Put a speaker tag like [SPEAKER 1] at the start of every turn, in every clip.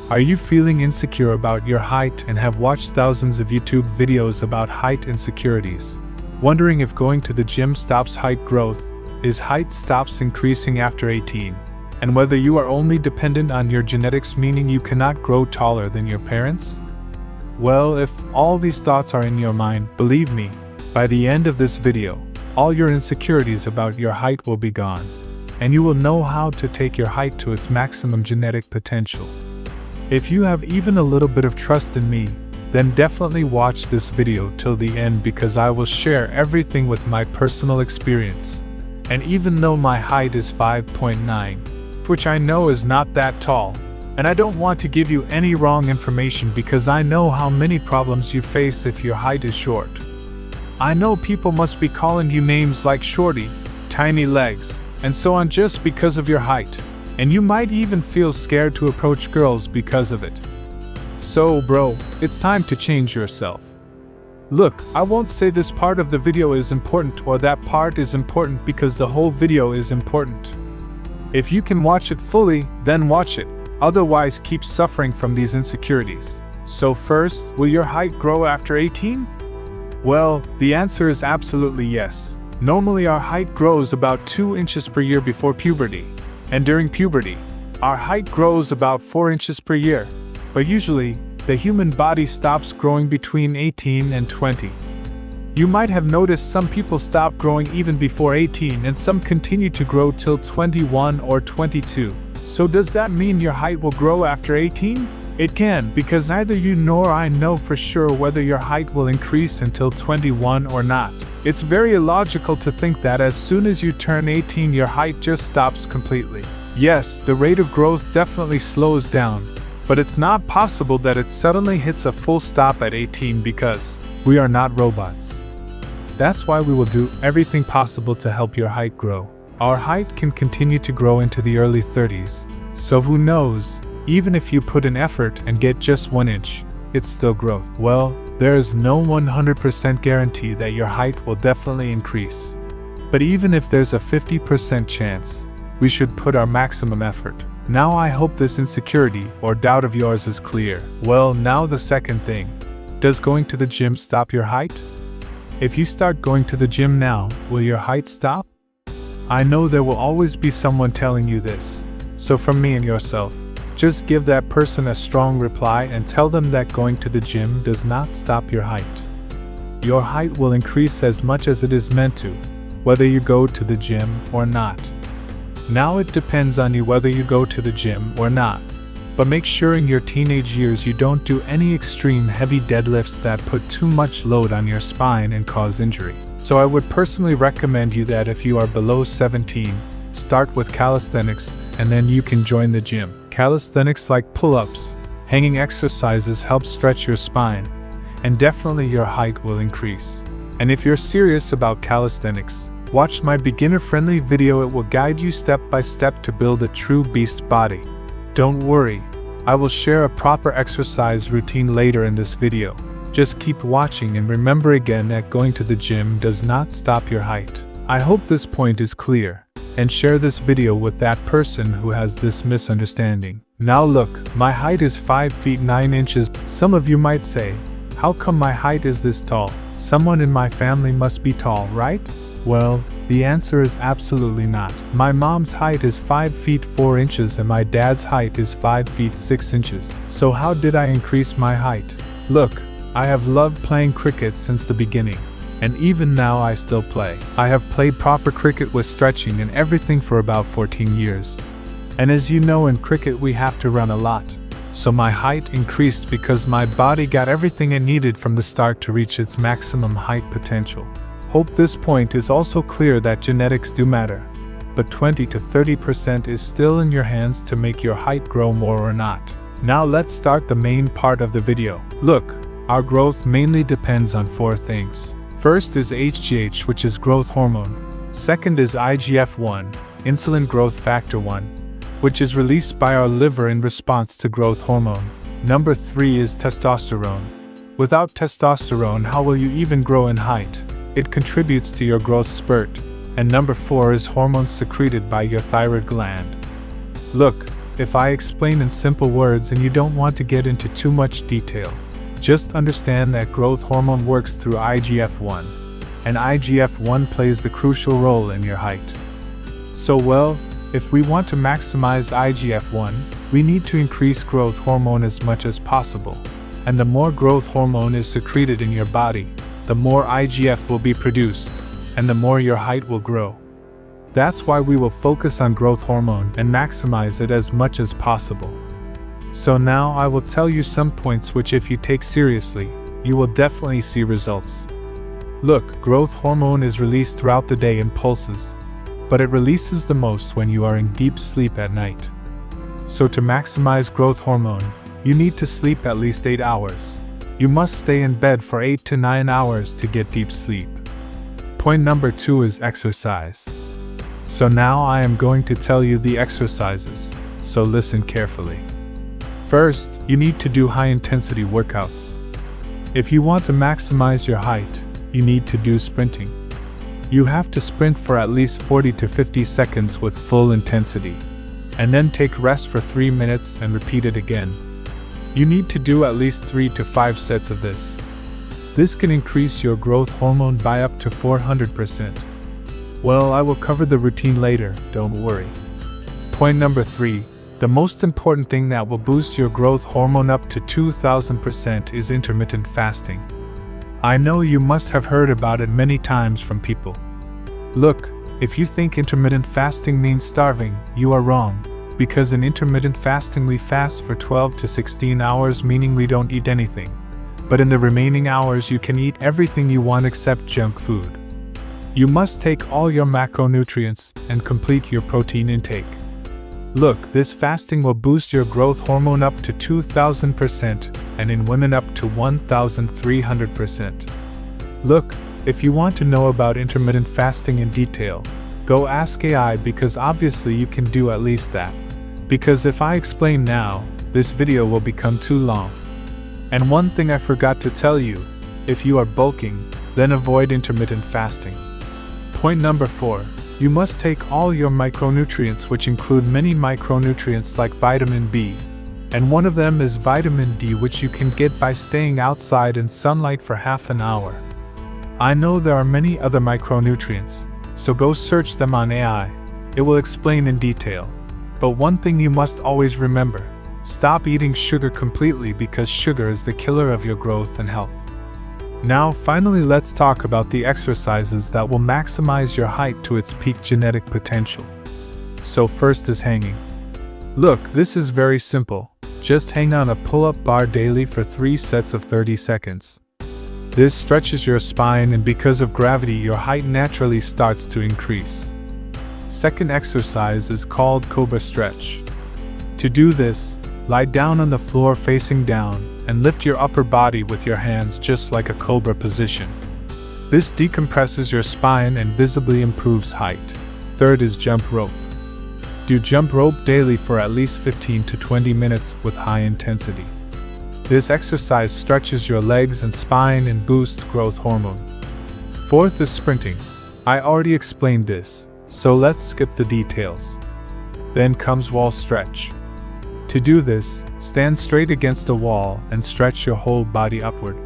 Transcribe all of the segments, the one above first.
[SPEAKER 1] Are you feeling insecure about your height and have watched thousands of YouTube videos about height insecurities? Wondering if going to the gym stops height growth, is height stops increasing after 18, and whether you are only dependent on your genetics, meaning you cannot grow taller than your parents? Well, if all these thoughts are in your mind, believe me, by the end of this video, all your insecurities about your height will be gone, and you will know how to take your height to its maximum genetic potential. If you have even a little bit of trust in me, then definitely watch this video till the end, because I will share everything with my personal experience. And even though my height is 5.9, which I know is not that tall, and I don't want to give you any wrong information because I know how many problems you face if your height is short. I know people must be calling you names like shorty, tiny legs, and so on just because of your height. And you might even feel scared to approach girls because of it. So bro, it's time to change yourself. Look, I won't say this part of the video is important or that part is important, because the whole video is important. If you can watch it fully, then watch it. Otherwise, keep suffering from these insecurities. So first, will your height grow after 18? Well, the answer is absolutely yes. Normally our height grows about 2 inches per year before puberty. And during puberty, our height grows about 4 inches per year. But usually, the human body stops growing between 18 and 20. You might have noticed some people stop growing even before 18 and some continue to grow till 21 or 22. So does that mean your height will grow after 18? It can, because neither you nor I know for sure whether your height will increase until 21 or not. It's very illogical to think that as soon as you turn 18 your height just stops completely. Yes, the rate of growth definitely slows down, but it's not possible that it suddenly hits a full stop at 18, because we are not robots. That's why we will do everything possible to help your height grow. Our height can continue to grow into the early 30s, so who knows, even if you put in effort and get just 1 inch, it's still growth. Well, there is no 100% guarantee that your height will definitely increase. But even if there's a 50% chance, we should put our maximum effort. Now I hope this insecurity or doubt of yours is clear. Well, now the second thing. Does going to the gym stop your height? If you start going to the gym now, will your height stop? I know there will always be someone telling you this. So from me and yourself, just give that person a strong reply and tell them that going to the gym does not stop your height. Your height will increase as much as it is meant to, whether you go to the gym or not. Now it depends on you whether you go to the gym or not. But make sure in your teenage years you don't do any extreme heavy deadlifts that put too much load on your spine and cause injury. So I would personally recommend you that if you are below 17, start with calisthenics and then you can join the gym. Calisthenics like pull-ups, hanging exercises help stretch your spine, and definitely your height will increase. And if you're serious about calisthenics, watch my beginner-friendly video. It will guide you step by step to build a true beast body. Don't worry, I will share a proper exercise routine later in this video. Just keep watching and remember again that going to the gym does not stop your height. I hope this point is clear, and share this video with that person who has this misunderstanding. Now look, my height is 5 feet 9 inches. Some of you might say, how come my height is this tall? Someone in my family must be tall, right? Well, the answer is absolutely not. My mom's height is 5 feet 4 inches and my dad's height is 5 feet 6 inches. So how did I increase my height? Look, I have loved playing cricket since the beginning. And even now I still play. I have played proper cricket with stretching and everything for about 14 years. And as you know, in cricket we have to run a lot. So my height increased because my body got everything it needed from the start to reach its maximum height potential. Hope this point is also clear that genetics do matter. But 20 to 30% is still in your hands to make your height grow more or not. Now let's start the main part of the video. Look, our growth mainly depends on 4 things. First is HGH, which is growth hormone. Second is IGF-1, insulin growth factor 1, which is released by our liver in response to growth hormone. Number 3 is testosterone. Without testosterone, how will you even grow in height? It contributes to your growth spurt. And number 4 is hormones secreted by your thyroid gland. Look, if I explain in simple words and you don't want to get into too much detail, just understand that growth hormone works through IGF-1, and IGF-1 plays the crucial role in your height. So well, if we want to maximize IGF-1, we need to increase growth hormone as much as possible. And the more growth hormone is secreted in your body, the more IGF will be produced, and the more your height will grow. That's why we will focus on growth hormone and maximize it as much as possible. So now I will tell you some points which if you take seriously, you will definitely see results. Look, growth hormone is released throughout the day in pulses, but it releases the most when you are in deep sleep at night. So to maximize growth hormone, you need to sleep at least 8 hours. You must stay in bed for 8 to 9 hours to get deep sleep. Point number 2 is exercise. So now I am going to tell you the exercises, so listen carefully. First, you need to do high-intensity workouts. If you want to maximize your height, you need to do sprinting. You have to sprint for at least 40 to 50 seconds with full intensity, and then take rest for 3 minutes and repeat it again. You need to do at least 3 to 5 sets of this. This can increase your growth hormone by up to 400%. Well, I will cover the routine later, don't worry. Point number 3. The most important thing that will boost your growth hormone up to 2000% is intermittent fasting. I know you must have heard about it many times from people. Look, if you think intermittent fasting means starving, you are wrong. Because in intermittent fasting we fast for 12 to 16 hours, meaning we don't eat anything. But in the remaining hours you can eat everything you want except junk food. You must take all your macronutrients and complete your protein intake. Look, this fasting will boost your growth hormone up to 2000% and in women up to 1300%. Look, if you want to know about intermittent fasting in detail, go ask AI because obviously you can do at least that. Because if I explain now, this video will become too long. And one thing I forgot to tell you, if you are bulking, then avoid intermittent fasting. Point number 4. You must take all your micronutrients, which include many micronutrients like vitamin B. And one of them is vitamin D, which you can get by staying outside in sunlight for half an hour. I know there are many other micronutrients, so go search them on AI. It will explain in detail. But one thing you must always remember, stop eating sugar completely because sugar is the killer of your growth and health. Now finally let's talk about the exercises that will maximize your height to its peak genetic potential. So first is hanging. Look, this is very simple. Just hang on a pull-up bar daily for 3 sets of 30 seconds. This stretches your spine and because of gravity your height naturally starts to increase. Second exercise is called Cobra Stretch. To do this, lie down on the floor facing down and lift your upper body with your hands just like a cobra position. This decompresses your spine and visibly improves height. Third is jump rope. Do jump rope daily for at least 15 to 20 minutes with high intensity. This exercise stretches your legs and spine and boosts growth hormone. Fourth is sprinting. I already explained this, so let's skip the details. Then comes wall stretch. To do this, stand straight against a wall and stretch your whole body upward.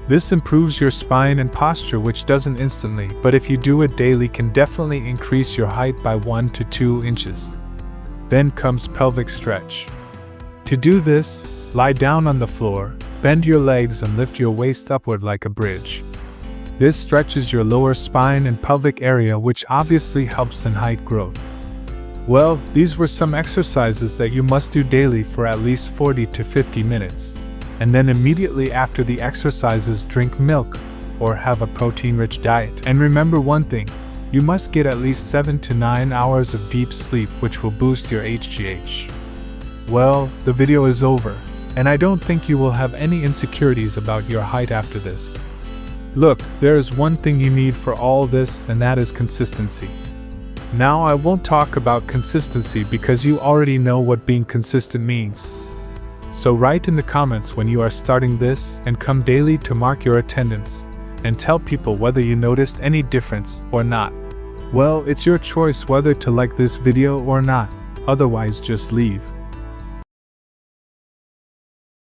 [SPEAKER 1] This improves your spine and posture, which doesn't instantly, but if you do it daily can definitely increase your height by 1 to 2 inches. Then comes pelvic stretch. To do this, lie down on the floor, bend your legs and lift your waist upward like a bridge. This stretches your lower spine and pelvic area, which obviously helps in height growth. Well, these were some exercises that you must do daily for at least 40 to 50 minutes. And then immediately after the exercises drink milk or have a protein-rich diet. And remember one thing, you must get at least 7 to 9 hours of deep sleep, which will boost your HGH. Well, the video is over, and I don't think you will have any insecurities about your height after this. Look, there is one thing you need for all this, and that is consistency. Now I won't talk about consistency because you already know what being consistent means. So write in the comments when you are starting this and come daily to mark your attendance and tell people whether you noticed any difference or not. Well, it's your choice whether to like this video or not, otherwise just leave.